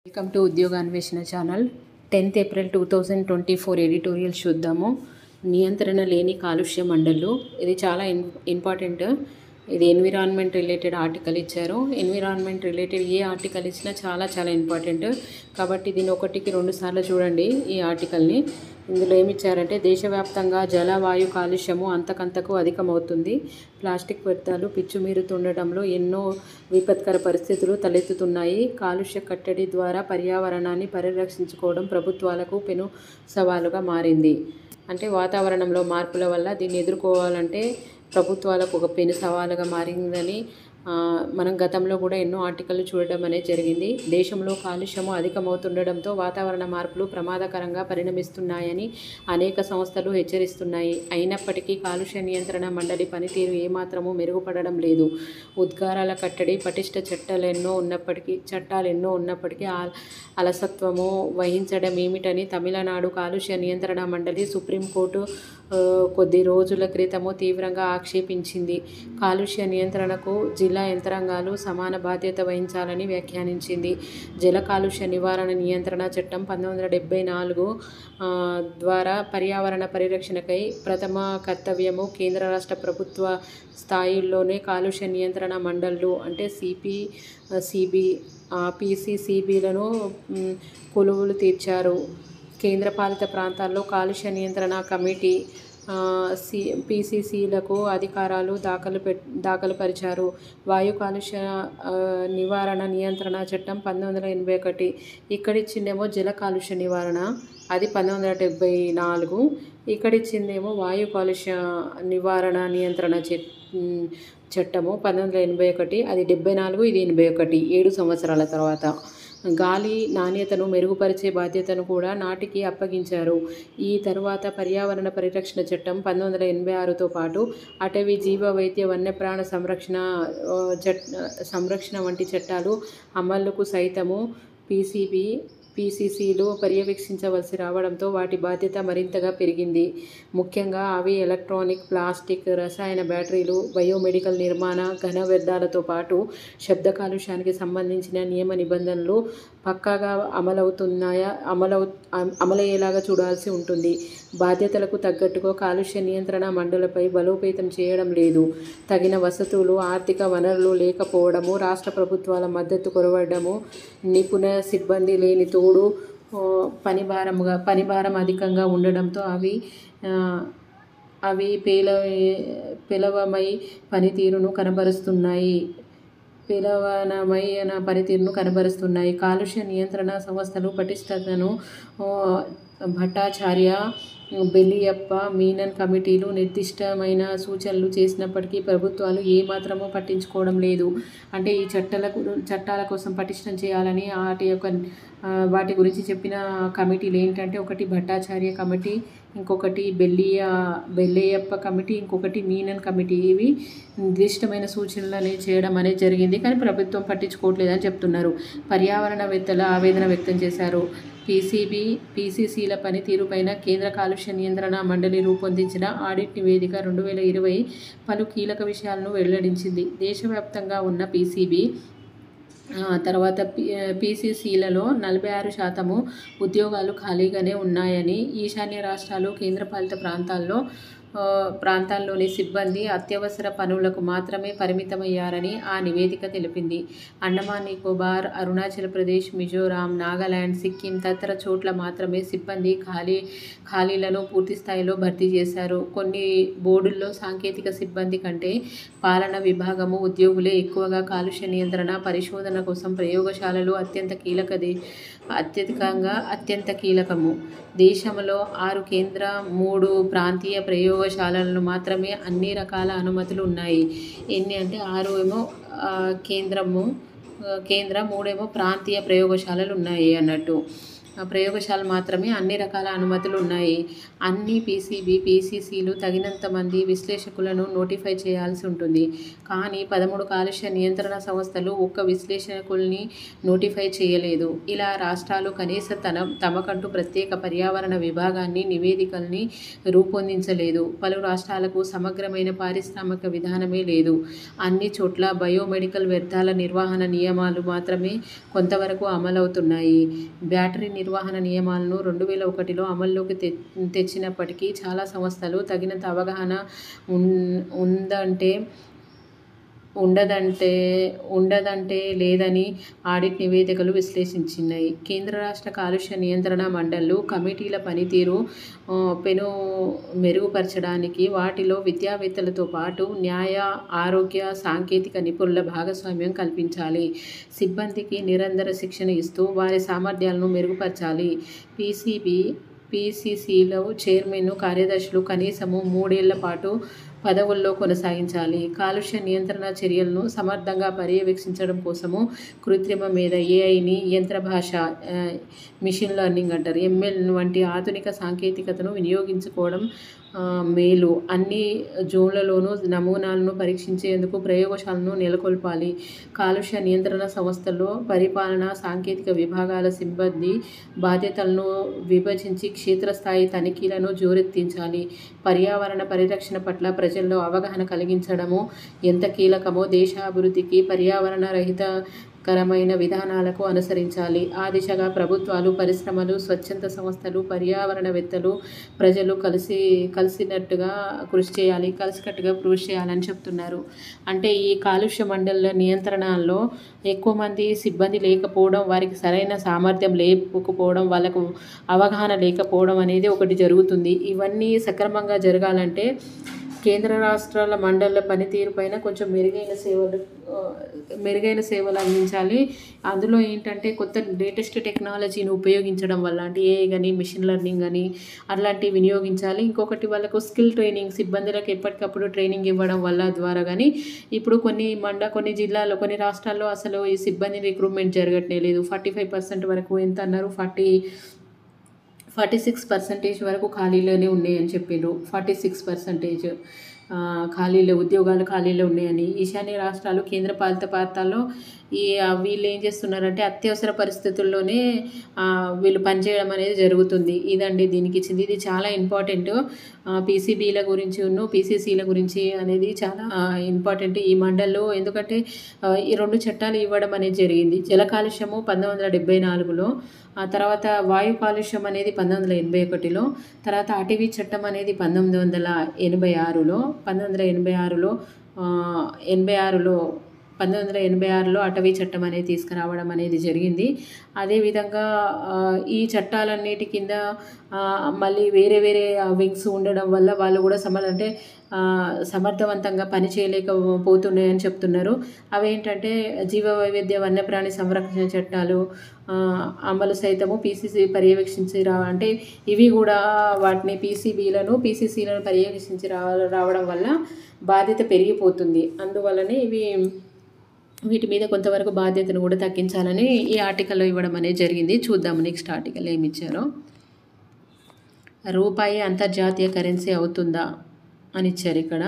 Welcome to ఉద్యోగ అన్వేషణ channel. 10th April 2024 editorial చూద్దాము. నియంత్రణ లేని కాలుష్య మండళ్ళు. ఇది చాలా ఇంపార్టెంట్. ఇది ఎన్విరాన్మెంట్ రిలేటెడ్ ఆర్టికల్ ఇచ్చారు. ఎన్విరాన్మెంట్ రిలేటెడ్ ఏ ఆర్టికల్ ఇచ్చినా చాలా ఇంపార్టెంట్. కాబట్టి దీన్ని ఒకటికి 2 సార్లు చూడండి ఈ ఆర్టికల్ని. ఇందులో ఏమిచ్చారంటే, దేశవ్యాప్తంగా జల వాయు కాలుష్యము అంతకంతకు అధికమవుతుంది. ప్లాస్టిక్ వ్యర్థాలు పిచ్చుమీరుతుండటంలో ఎన్నో విపత్కర పరిస్థితులు తలెత్తుతున్నాయి. కాలుష్య కట్టడి ద్వారా పర్యావరణాన్ని పరిరక్షించుకోవడం ప్రభుత్వాలకు పెను సవాలుగా మారింది. అంటే వాతావరణంలో మార్పుల వల్ల దీన్ని ఎదుర్కోవాలంటే ప్రభుత్వాలకు ఒక పెను సవాలుగా మారిందని మనం గతంలో కూడా ఎన్నో ఆర్టికల్లు చూడడం అనేది జరిగింది. దేశంలో కాలుష్యము అధికమవుతుండడంతో వాతావరణ మార్పులు ప్రమాదకరంగా పరిణమిస్తున్నాయని అనేక సంస్థలు హెచ్చరిస్తున్నాయి. అయినప్పటికీ కాలుష్య నియంత్రణ మండలి పనితీరు ఏమాత్రమూ మెరుగుపడడం లేదు. ఉద్గారాల కట్టడి పటిష్ట చట్టాలెన్నో ఉన్నప్పటికీ అలసత్వము వహించడం ఏమిటని తమిళనాడు కాలుష్య నియంత్రణ మండలి సుప్రీంకోర్టు కొద్ది రోజుల క్రితము తీవ్రంగా ఆక్షేపించింది. కాలుష్య నియంత్రణకు జిల్లా యంత్రాంగాలు సమాన బాధ్యత వహించాలని వ్యాఖ్యానించింది. జల కాలుష్య నివారణ నియంత్రణ చట్టం 1974 ద్వారా పర్యావరణ పరిరక్షణకై ప్రథమ కర్తవ్యము. కేంద్ర రాష్ట్ర ప్రభుత్వ స్థాయిల్లోనే కాలుష్య నియంత్రణ మండళ్ళు అంటే PCCBలను కొలువులు తీర్చారు. కేంద్రపాలిత ప్రాంతాల్లో కాలుష్య నియంత్రణ కమిటీ PCCలకు అధికారాలు దాఖలుపరిచారు. వాయు కాలుష్య నివారణ నియంత్రణ చట్టం 1981. ఇక్కడిచ్చిందేమో జల కాలుష్య నివారణ, అది 1974. ఇక్కడిచ్చిందేమో వాయు కాలుష్య నివారణ నియంత్రణ చట్టము 1981, అది 74, ఇది 81, 7 సంవత్సరాల తర్వాత. గాలి నాణ్యతను మెరుగుపరిచే బాధ్యతను కూడా నాటికి అప్పగించారు. ఈ తర్వాత పర్యావరణ పరిరక్షణ చట్టం 1986తో పాటు అటవీ జీవ వైద్య వన్యప్రాణ సంరక్షణ వంటి చట్టాలు అమలుకు సైతము PCCలు పర్యవేక్షించవలసి రావడంతో వాటి బాధ్యత మరింతగా పెరిగింది. ముఖ్యంగా అవి ఎలక్ట్రానిక్, ప్లాస్టిక్, రసాయన బ్యాటరీలు, బయోమెడికల్ నిర్మాణ, ఘన వ్యర్థాలతో పాటు శబ్ద కాలుష్యానికి సంబంధించిన నియమ నిబంధనలు పక్కాగా అమలయ్యేలాగా చూడాల్సి ఉంటుంది. బాధ్యతలకు తగ్గట్టుగా కాలుష్య నియంత్రణ మండలిపై బలోపేతం చేయడం లేదు. తగిన వసతులు, ఆర్థిక వనరులు లేకపోవడము, రాష్ట్ర ప్రభుత్వాల మద్దతు కొరవడము, నిపుణ సిబ్బంది లేని తోడు పనిభారం అధికంగా ఉండడంతో అవి పేలవమైన పనితీరును కనబరుస్తున్నాయి. కాలుష్య నియంత్రణ సంస్థలు పటిష్టతను భట్టాచార్య, బెల్లియప్ప, మీనన్ కమిటీలు నిర్దిష్టమైన సూచనలు చేసినప్పటికీ ప్రభుత్వాలు ఏమాత్రమూ పట్టించుకోవడం లేదు. అంటే ఈ చట్టాల కోసం పటిష్టం చేయాలని వాటి గురించి చెప్పిన కమిటీలు ఏంటంటే, ఒకటి భట్టాచార్య కమిటీ, ఇంకొకటి బెల్లయ్యప్ప కమిటీ, ఇంకొకటి మీనన్ కమిటీ. ఇవి నిర్దిష్టమైన సూచనలు అనేది చేయడం అనేది జరిగింది, కానీ ప్రభుత్వం పట్టించుకోవట్లేదని చెప్తున్నారు. పర్యావరణవేత్తలు ఆవేదన వ్యక్తం చేశారు. PCCల పనితీరుపైన కేంద్ర కాలుష్య నియంత్రణ మండలి రూపొందించిన ఆడిట్ నివేదిక 2020 పలు కీలక విషయాలను వెల్లడించింది. దేశవ్యాప్తంగా ఉన్న PCCలలో 46% ఉద్యోగాలు ఖాళీగానే ఉన్నాయని, ఈశాన్య రాష్ట్రాలు, కేంద్రపాలిత ప్రాంతాల్లోని సిబ్బంది అత్యవసర పనులకు మాత్రమే పరిమితమయ్యారని ఆ నివేదిక తెలిపింది. అండమాన్ నికోబార్, అరుణాచల్ ప్రదేశ్, మిజోరాం, నాగాలాండ్, సిక్కిం తదితర చోట్ల మాత్రమే సిబ్బంది ఖాళీలను పూర్తిస్థాయిలో భర్తీ చేశారు. కొన్ని బోర్డుల్లో సాంకేతిక సిబ్బంది కంటే పాలనా విభాగము ఉద్యోగులే ఎక్కువగా. కాలుష్య నియంత్రణ పరిశోధన కోసం ప్రయోగశాలలు అత్యంత కీలకము. దేశంలో 6 కేంద్ర, 3 ప్రాంతీయ ప్రయోగశాలలను మాత్రమే అన్ని రకాల అనుమతులు ఉన్నాయి. ఎన్ని అంటే 6 ఏమో కేంద్ర, 3 ఏమో ప్రాంతీయ ప్రయోగశాలలు ఉన్నాయి అన్నట్టు. ప్రయోగశాలలు మాత్రమే అన్ని రకాల అనుమతులు ఉన్నాయి. అన్ని పీసీబీ, పీసీసీలు తగినంత మంది విశ్లేషకులను నోటిఫై చేయాల్సి ఉంటుంది. కానీ 13 కాలుష్య నియంత్రణ సంస్థలు ఒక్క విశ్లేషకుల్ని నోటిఫై చేయలేదు. ఇలా రాష్ట్రాలు కనీసం తమకంటూ ప్రత్యేక పర్యావరణ విభాగాన్ని, నివేదికల్ని రూపొందించలేదు. పలు రాష్ట్రాలకు సమగ్రమైన పారిశ్రామిక విధానమే లేదు. అన్ని చోట్ల బయోమెడికల్ వ్యర్థాల నిర్వహణ నియమాలు మాత్రమే కొంతవరకు అమలవుతున్నాయి. బ్యాటరీ నిర్వహణ నియమాలను 2001లో అమల్లోకి తెచ్చినప్పటికీ చాలా సంస్థలు తగినంత అవగాహన ఉండదంటే లేదని ఆడిట్ నివేదికలు విశ్లేషించినాయి. కేంద్ర రాష్ట్ర కాలుష్య నియంత్రణ మండళ్లు కమిటీల పనితీరు మెరుగుపరచడానికి వాటిలో విద్యావేత్తలతో పాటు న్యాయ, ఆరోగ్య, సాంకేతిక నిపుణుల భాగస్వామ్యం కల్పించాలి. సిబ్బందికి నిరంతర శిక్షణ ఇస్తూ వారి సామర్థ్యాలను మెరుగుపరచాలి. పీసీసీలో చైర్మన్, కార్యదర్శులు కనీసము 3 ఏళ్ల పాటు పదవుల్లో కొనసాగించాలి. కాలుష్య నియంత్రణ చర్యలను సమర్థంగా పర్యవేక్షించడం కోసము కృత్రిమ మేధ, ఏఐని, యంత్ర భాష, మిషన్ లెర్నింగ్ అంటారు, ఎంఎల్ వంటి ఆధునిక సాంకేతికతను వినియోగించుకోవడం మేలు. అన్ని జోన్లలోనూ నమూనాలను పరీక్షించేందుకు ప్రయోగశాలను నెలకొల్పాలి. కాలుష్య నియంత్రణ సంస్థల్లో పరిపాలన, సాంకేతిక విభాగాల సిబ్బంది బాధ్యతలను విభజించి క్షేత్రస్థాయి తనిఖీలను జోరెత్తించాలి. పర్యావరణ పరిరక్షణ పట్ల ప్రజల్లో అవగాహన కలిగించడము ఎంత కీలకమో దేశాభివృద్ధికి పర్యావరణ రహితకరమైన విధానాలకు అనుసరించాలి. ఆ దిశగా ప్రభుత్వాలు, పరిశ్రమలు, స్వచ్ఛంద సంస్థలు, పర్యావరణవేత్తలు, ప్రజలు కలిసికట్టుగా కృషి చేయాలని చెప్తున్నారు. అంటే ఈ కాలుష్య మండళ్ల నియంత్రణలో ఎక్కువ మంది సిబ్బంది లేకపోవడం, వారికి సరైన సామర్థ్యం లేకపోవడం, వాళ్ళకు అవగాహన లేకపోవడం అనేది ఒకటి జరుగుతుంది. ఇవన్నీ సక్రమంగా జరగాలంటే కేంద్ర రాష్ట్రాల మండళ్ల పనితీరు పైన కొంచెం మెరుగైన సేవలు అందించాలి. అందులో ఏంటంటే కొత్త లేటెస్ట్ టెక్నాలజీని ఉపయోగించడం వల్ల, అంటే ఏఐ కానీ, మిషన్ లెర్నింగ్ కానీ అట్లాంటివి వినియోగించాలి. ఇంకొకటి వాళ్ళకు స్కిల్ ట్రైనింగ్, సిబ్బందులకు ఎప్పటికప్పుడు ట్రైనింగ్ ఇవ్వడం ద్వారా కానీ ఇప్పుడు కొన్ని జిల్లాల్లో, కొన్ని రాష్ట్రాల్లో అసలు ఈ సిబ్బంది రిక్రూట్మెంట్ జరగట్లేదు. 45% వరకు ఎంత అన్నారు, 46% వరకు ఖాళీలోనే ఉన్నాయని చెప్పిండ్రు. 46% ఉద్యోగాలు ఖాళీలో ఉన్నాయని. ఈశాన్య రాష్ట్రాలు, కేంద్రపాలిత ప్రాంతాల్లో వీళ్ళు ఏం చేస్తున్నారంటే అత్యవసర పరిస్థితుల్లోనే వీళ్ళు పనిచేయడం అనేది జరుగుతుంది. ఇదండి దీనికి ఇచ్చింది. ఇది చాలా ఇంపార్టెంట్. పీసీబీల గురించి పీసీసీల గురించి అనేది చాలా ఇంపార్టెంట్ ఈ మండల్లో. ఎందుకంటే ఈ 2 చట్టాలు ఇవ్వడం అనేది జరిగింది. జల కాలుష్యము 1974లో, ఆ తర్వాత వాయు కాలుష్యం అనేది 1981లో, తర్వాత అటవీ చట్టం అనేది 1986లో అటవీ చట్టం అనేది తీసుకురావడం అనేది జరిగింది. అదేవిధంగా ఈ చట్టాలన్నిటి కింద మళ్ళీ వేరే వింగ్స్ ఉండడం వల్ల వాళ్ళు కూడా సమర్థవంతంగా పనిచేయలేకపోతున్నాయని చెప్తున్నారు. అవేంటంటే జీవ వైవిధ్య, వన్యప్రాణి సంరక్షణ చట్టాలు అమలు సైతము పీసీసీ పర్యవేక్షించి అంటే ఇవి కూడా వాటిని పీసీసీలను పర్యవేక్షించి రావడం వల్ల బాధ్యత పెరిగిపోతుంది. అందువల్లనే వీటి మీద కొంతవరకు బాధ్యతను కూడా తగ్గించాలని ఈ ఆర్టికల్లో ఇవ్వడం అనేది జరిగింది. చూద్దాము నెక్స్ట్ ఆర్టికల్ ఏమి ఇచ్చారో. రూపాయి అంతర్జాతీయ కరెన్సీ అవుతుందా అని ఇచ్చారు ఇక్కడ.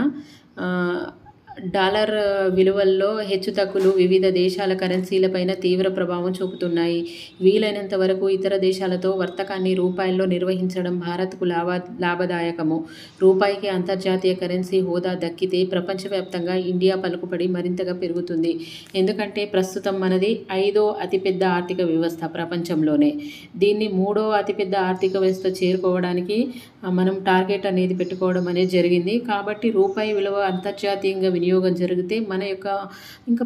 డాలర్ విలువల్లో హెచ్చుతగ్గులు వివిధ దేశాల కరెన్సీలపైన తీవ్ర ప్రభావం చూపుతున్నాయి. వీలైనంత వరకు ఇతర దేశాలతో వర్తకాన్ని రూపాయల్లో నిర్వహించడం భారత్కు లాభదాయకము. రూపాయికి అంతర్జాతీయ కరెన్సీ హోదా దక్కితే ప్రపంచవ్యాప్తంగా ఇండియా పలుకుబడి మరింతగా పెరుగుతుంది. ఎందుకంటే ప్రస్తుతం మనది 5వ అతిపెద్ద ఆర్థిక వ్యవస్థ ప్రపంచంలోనే. దీన్ని 3వ అతిపెద్ద ఆర్థిక వ్యవస్థ చేరుకోవడానికి మనం టార్గెట్ అనేది పెట్టుకోవడం అనేది జరిగింది. కాబట్టి రూపాయి విలువ అంతర్జాతీయంగా వినియోగం జరిగితే మన యొక్క ఇంకా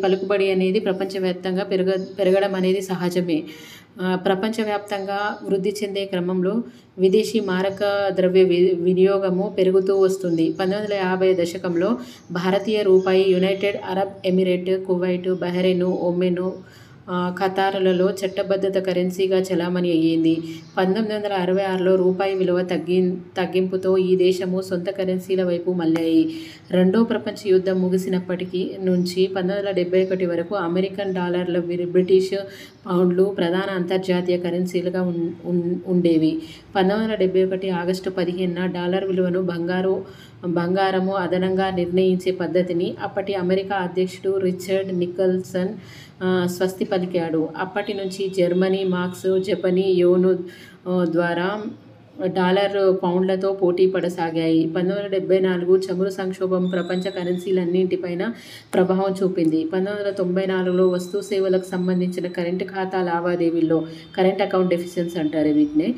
పలుకుబడి అనేది ప్రపంచవ్యాప్తంగా పెరగడం అనేది సహజమే. ప్రపంచవ్యాప్తంగా వృద్ధి చెందే క్రమంలో విదేశీ మారక ద్రవ్య వినియోగము పెరుగుతూ వస్తుంది. 1950 దశకంలో భారతీయ రూపాయి United Arab Emirate, Kuwait, Bahrain, Oman, ఖతారులలో చట్టబద్ధత కరెన్సీగా చలామణి అయ్యింది. 1966లో రూపాయి విలువ తగ్గింపుతో ఈ దేశము సొంత కరెన్సీల వైపు మళ్లాయి. రెండో ప్రపంచ యుద్ధం ముగిసినప్పటికి నుంచి 1971 వరకు అమెరికన్ డాలర్లు, బ్రిటిష్ పౌండ్లు ప్రధాన అంతర్జాతీయ కరెన్సీలుగా ఉండేవి. 1971 ఆగస్టు 15న డాలర్ విలువను బంగారము అదనంగా నిర్ణయించే పద్ధతిని అప్పటి అమెరికా అధ్యక్షుడు రిచర్డ్ నికల్సన్ స్వస్తి పలికాడు. అప్పటి నుంచి జర్మనీ మార్క్స్, జపనీ యోను ద్వారా డాలర్ పౌండ్లతో పోటీ పడసాగాయి. 1974 చమురు సంక్షోభం ప్రపంచ కరెన్సీలన్నింటిపైన ప్రభావం చూపింది. 1994లో వస్తు సేవలకు సంబంధించిన కరెంటు ఖాతా లావాదేవీల్లో కరెంట్ అకౌంట్ డెఫిసియన్స్ అంటారు వీటిని,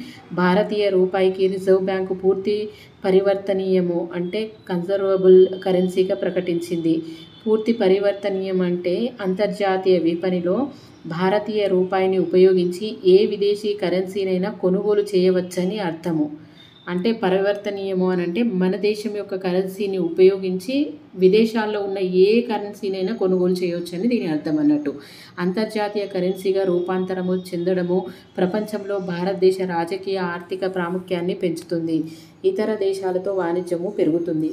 భారతీయ రూపాయికి రిజర్వ్ బ్యాంకు పూర్తి పరివర్తనీయము అంటే కన్జర్వబుల్ కరెన్సీగా ప్రకటించింది. పూర్తి పరివర్తనీయం అంటే అంతర్జాతీయ విపణిలో భారతీయ రూపాయిని ఉపయోగించి ఏ విదేశీ కరెన్సీనైనా కొనుగోలు చేయవచ్చని అర్థము. అంటే పరివర్తనీయము అని అంటే మన దేశం యొక్క కరెన్సీని ఉపయోగించి విదేశాల్లో ఉన్న ఏ కరెన్సీనైనా కొనుగోలు చేయవచ్చని దీని అర్థం అన్నట్టు. అంతర్జాతీయ కరెన్సీగా రూపాంతరము చెందడము ప్రపంచంలో భారతదేశ రాజకీయ ఆర్థిక ప్రాముఖ్యాన్ని పెంచుతుంది. ఇతర దేశాలతో వాణిజ్యము పెరుగుతుంది.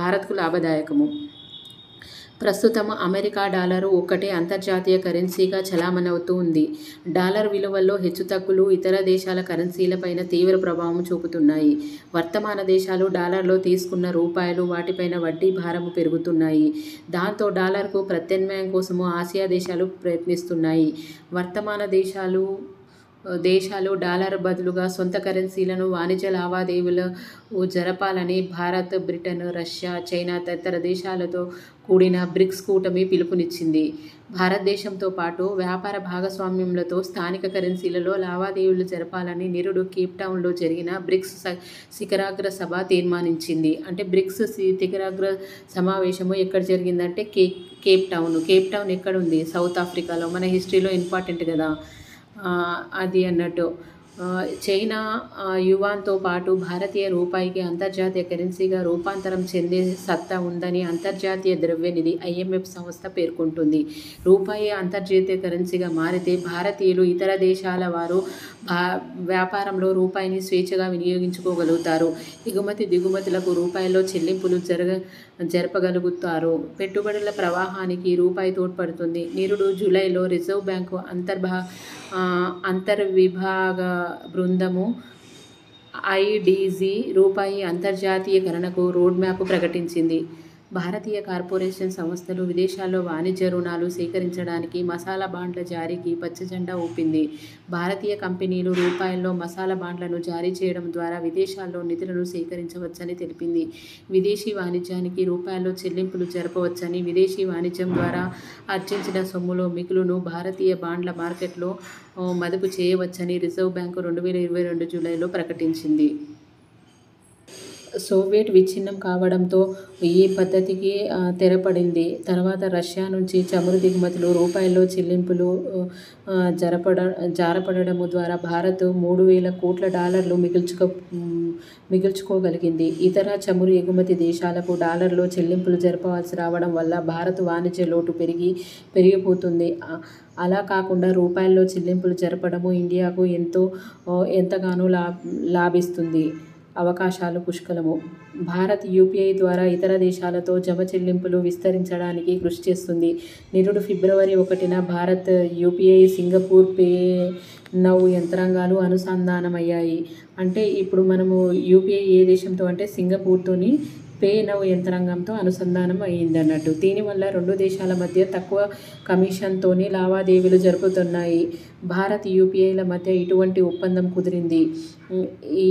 భారత్కు లాభదాయకము. ప్రస్తుతం అమెరికా డాలరు ఒక్కటే అంతర్జాతీయ కరెన్సీగా చలామణవుతూ ఉంది. డాలర్ విలువల్లో హెచ్చుతగ్గులు ఇతర దేశాల కరెన్సీలపైన తీవ్ర ప్రభావం చూపుతున్నాయి. వర్తమాన దేశాలు డాలర్లో తీసుకున్న రూపాయలు, వాటిపైన వడ్డీ భారము పెరుగుతున్నాయి. దాంతో డాలర్కు ప్రత్యామ్నాయం కోసము ఆసియా దేశాలు ప్రయత్నిస్తున్నాయి. వర్తమాన దేశాలు డాలర్ బదులుగా సొంత కరెన్సీలను వాణిజ్య లావాదేవీలు జరపాలని భారత్, బ్రిటన్, రష్యా, చైనా తదితర దేశాలతో కూడిన బ్రిక్స్ కూటమి పిలుపునిచ్చింది. భారతదేశంతో పాటు వ్యాపార భాగస్వామ్యములతో స్థానిక కరెన్సీలలో లావాదేవీలు జరపాలని నిరుడు కేప్టౌన్లో జరిగిన బ్రిక్స్ శిఖరాగ్ర సభ తీర్మానించింది. అంటే బ్రిక్స్ శిఖరాగ్ర సమావేశము ఎక్కడ జరిగిందంటే కేప్ టౌన్ ఎక్కడుంది? సౌత్ ఆఫ్రికాలో. మన హిస్టరీలో ఇంపార్టెంట్ కదా అది అన్నట్టు. చైనా యువాన్తో పాటు భారతీయ రూపాయికి అంతర్జాతీయ కరెన్సీగా రూపాంతరం చెందే సత్తా ఉందని అంతర్జాతీయ ద్రవ్యనిధి IMF సంస్థ పేర్కొంటుంది. రూపాయి అంతర్జాతీయ కరెన్సీగా మారితే భారతీయులు, ఇతర దేశాల వారు వ్యాపారంలో రూపాయిని స్వేచ్ఛగా వినియోగించుకోగలుగుతారు. ఎగుమతి దిగుమతులకు రూపాయల్లో చెల్లింపులు జరపగలుగుతారు. పెట్టుబడుల ప్రవాహానికి రూపాయి తోడ్పడుతుంది. నిరుడు జూలైలో రిజర్వ్ బ్యాంకు అంతర్విభాగ బృందము IDG రూపాయి అంతర్జాతీయకరణకు రోడ్ మ్యాప్ ప్రకటించింది. భారతీయ కార్పొరేషన్ సంస్థలు విదేశాల్లో వాణిజ్య రుణాలు సేకరించడానికి మసాలా బాండ్ల జారీకి పచ్చజెండా ఊపింది. భారతీయ కంపెనీలు రూపాయల్లో మసాలా బాండ్లను జారీ చేయడం ద్వారా విదేశాల్లో నిధులను సేకరించవచ్చని తెలిపింది. విదేశీ వాణిజ్యానికి రూపాయల్లో చెల్లింపులు జరపవచ్చని, విదేశీ వాణిజ్యం ద్వారా ఆర్జించిన సొమ్ములో మిగులును భారతీయ బాండ్ల మార్కెట్లో మదుపు చేయవచ్చని రిజర్వ్ బ్యాంకు 2022 జూలైలో ప్రకటించింది. సోవియట్ విచ్ఛిన్నం కావడంతో ఈ పద్ధతికి తెరపడింది. తర్వాత రష్యా నుంచి చమురు దిగుమతులు రూపాయల్లో చెల్లింపులు జారపడము ద్వారా భారత్ $3,000 కోట్ల మిగుల్చుకోగలిగింది. ఇతర చమురు ఎగుమతి దేశాలకు డాలర్లో చెల్లింపులు జరపవలసి రావడం వల్ల భారత్ వాణిజ్య లోటు పెరిగిపోతుంది. అలా కాకుండా రూపాయల్లో చెల్లింపులు జరపడము ఇండియాకు ఎంతగానో లాభిస్తుంది. అవకాశాలు పుష్కలము. భారత్ UPI ద్వారా ఇతర దేశాలతో జమ చెల్లింపులు విస్తరించడానికి కృషి చేస్తుంది. నిరుడు ఫిబ్రవరి 1న Bharat UPI, Singapore pay now యంత్రాంగాలు అనుసంధానమయ్యాయి. అంటే ఇప్పుడు మనము UPI ఏ దేశంతో అంటే సింగపూర్తోని పే నౌ యంత్రాంగంతో అనుసంధానం అయ్యింది అన్నట్టు. దీనివల్ల రెండు దేశాల మధ్య తక్కువ కమిషన్తోని లావాదేవీలు జరుపుతున్నాయి. భారత్ UPIల మధ్య ఇటువంటి ఒప్పందం కుదిరింది.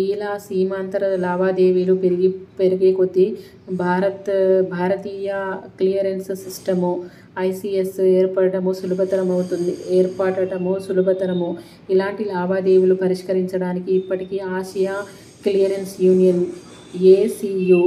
ఇలా సీమాంతర లావాదేవీలు పెరిగే కొద్దీ భారతీయ క్లియరెన్స్ సిస్టము ICS ఏర్పడటము సులభతరము. ఇలాంటి లావాదేవీలు పరిష్కరించడానికి ఇప్పటికీ ఆసియా క్లియరెన్స్ యూనియన్ ACU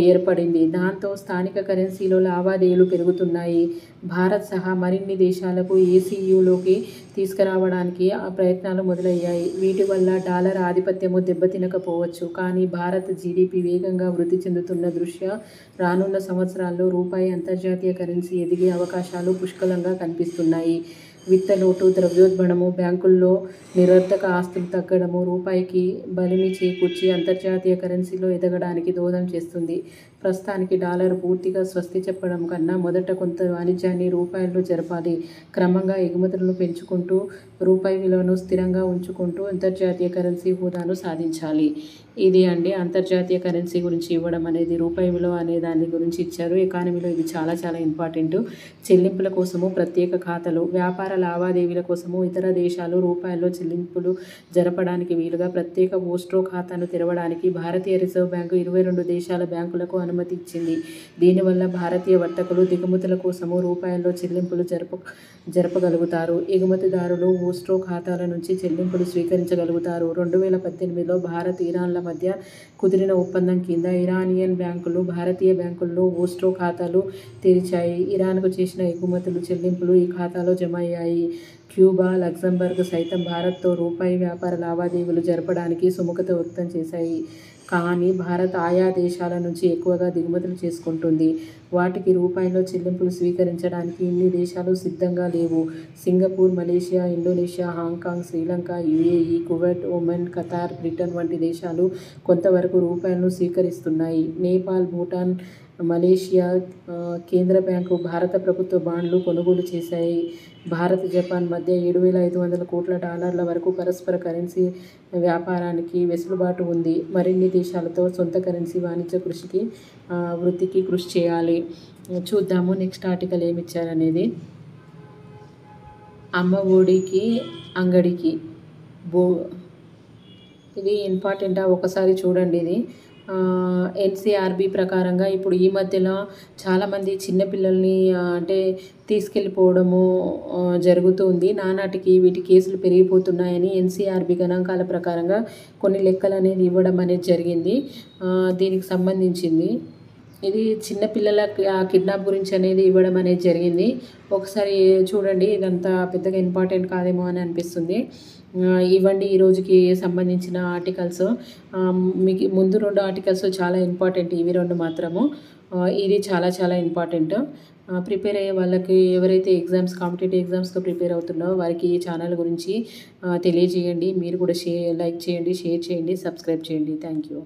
ఏర్పడింది. దాంతో స్థానిక కరెన్సీలో లావాదేవీలు పెరుగుతున్నాయి. భారత్ సహా మరిన్ని దేశాలకు ACUలోకి తీసుకురావడానికి ఆ ప్రయత్నాలు మొదలయ్యాయి. వీటి వల్ల డాలర్ ఆధిపత్యము దెబ్బతినకపోవచ్చు, కానీ భారత్ జీడీపీ వేగంగా వృద్ధి చెందుతున్న దృష్ట్యా రానున్న సంవత్సరాల్లో రూపాయి అంతర్జాతీయ కరెన్సీ ఎదిగే అవకాశాలు పుష్కలంగా కనిపిస్తున్నాయి. విత్తలోటు, ద్రవ్యోల్బణము, బ్యాంకుల్లో నిరర్థక ఆస్తులు తగ్గడము రూపాయికి బలిమి చేకూర్చి అంతర్జాతీయ కరెన్సీలో ఎదగడానికి దోహదం చేస్తుంది. ప్రస్తుతానికి డాలర్ పూర్తిగా స్వస్తి చెప్పడం కన్నా మొదట కొంత వాణిజ్యాన్ని రూపాయల్లో జరపాలి. క్రమంగా ఎగుమతులను పెంచుకుంటూ రూపాయి విలువను స్థిరంగా ఉంచుకుంటూ అంతర్జాతీయ కరెన్సీ హోదాను సాధించాలి. ఇది అండి అంతర్జాతీయ కరెన్సీ గురించి ఇవ్వడం అనేది, రూపాయి విలువ అనే దాని గురించి ఇచ్చారు. ఎకానమీలో ఇది చాలా చాలా ఇంపార్టెంట్. చెల్లింపుల కోసము ప్రత్యేక ఖాతాలు, వ్యాపార లావాదేవీల కోసము ఇతర దేశాలు రూపాయల్లో చెల్లింపులు జరపడానికి వీలుగా ప్రత్యేక ఓస్ట్రో ఖాతాను తెరవడానికి భారతీయ రిజర్వ్ బ్యాంకు 22 దేశాల బ్యాంకులకు అనుమతి ఇచ్చింది. దీనివల్ల భారతీయ వర్తకులు దిగుమతుల కోసము రూపాయల్లో చెల్లింపులు జరపగలుగుతారు. ఎగుమతిదారులు ఓస్ట్రో ఖాతాల నుంచి చెల్లింపులు స్వీకరించగలుగుతారు. 2018లో భారత్, ఇరాన్ల మధ్య కుదిరిన ఒప్పందం కింద ఇరానియన్ బ్యాంకులు భారతీయ బ్యాంకుల్లో ఓస్ట్రో ఖాతాలు తెరిచాయి. ఇరాన్కు చేసిన ఎగుమతులు చెల్లింపులు ఈ ఖాతాలో జమ అయ్యాయి. క్యూబా, లగ్జంబర్గ్ సైతం భారత్తో రూపాయి వ్యాపార లావాదేవీలు జరపడానికి సుముఖత వ్యక్తం చేశాయి. కానీ భారత్ ఆయా దేశాల నుంచి ఎక్కువగా దిగుమతులు చేసుకుంటుంది. వాటికి రూపాయల్లో చెల్లింపులు స్వీకరించడానికి ఇన్ని దేశాలు సిద్ధంగా లేవు. Singapore, Malaysia, Indonesia, Hong Kong, Sri Lanka, UAE, Kuwait, Oman, Qatar, Britain వంటి దేశాలు కొంతవరకు రూపాయలను స్వీకరిస్తున్నాయి. నేపాల్, భూటాన్, మలేషియా కేంద్ర బ్యాంకు భారత ప్రభుత్వ బాండ్లు కొనుగోలు చేశాయి. భారత్, జపాన్ మధ్య 7,500 కోట్ల డాలర్ల వరకు పరస్పర కరెన్సీ వ్యాపారానికి వెసులుబాటు ఉంది. మరిన్ని దేశాలతో సొంత కరెన్సీ వాణిజ్య వృద్ధికి కృషి చేయాలి. చూద్దాము నెక్స్ట్ ఆర్టికల్ ఏమిచ్చారనేది. అమ్మ ఒడికి అంగడికి ఇది ఇంపార్టెంటా ఒకసారి చూడండి. ఇది ఎన్సీఆర్బీ ప్రకారంగా ఇప్పుడు ఈ మధ్యలో చాలామంది చిన్నపిల్లల్ని అంటే తీసుకెళ్ళిపోవడము జరుగుతుంది. నానాటికి వీటి కేసులు పెరిగిపోతున్నాయని ఎన్సీఆర్బీ గణాంకాల ప్రకారంగా కొన్ని లెక్కలు అనేది ఇవ్వడం అనేది జరిగింది. దీనికి సంబంధించింది ఇది చిన్నపిల్లల కిడ్నాప్ గురించి అనేది ఇవ్వడం అనేది జరిగింది. ఒకసారి చూడండి. ఇదంతా పెద్దగా ఇంపార్టెంట్ కాదేమో అని అనిపిస్తుంది. ఇవ్వండి ఈ రోజుకి సంబంధించిన ఆర్టికల్స్. మీకు ముందు 2 ఆర్టికల్స్ చాలా ఇంపార్టెంట్, ఇవి 2 మాత్రము. ఇది చాలా చాలా ఇంపార్టెంట్. ప్రిపేర్ అయ్యే వాళ్ళకి, ఎవరైతే కాంపిటేటివ్ ఎగ్జామ్స్కి ప్రిపేర్ అవుతున్నారో వారికి ఈ ఛానల్ గురించి తెలియజేయండి. మీరు కూడా లైక్ చేయండి, షేర్ చేయండి, సబ్స్క్రైబ్ చేయండి. Thank you.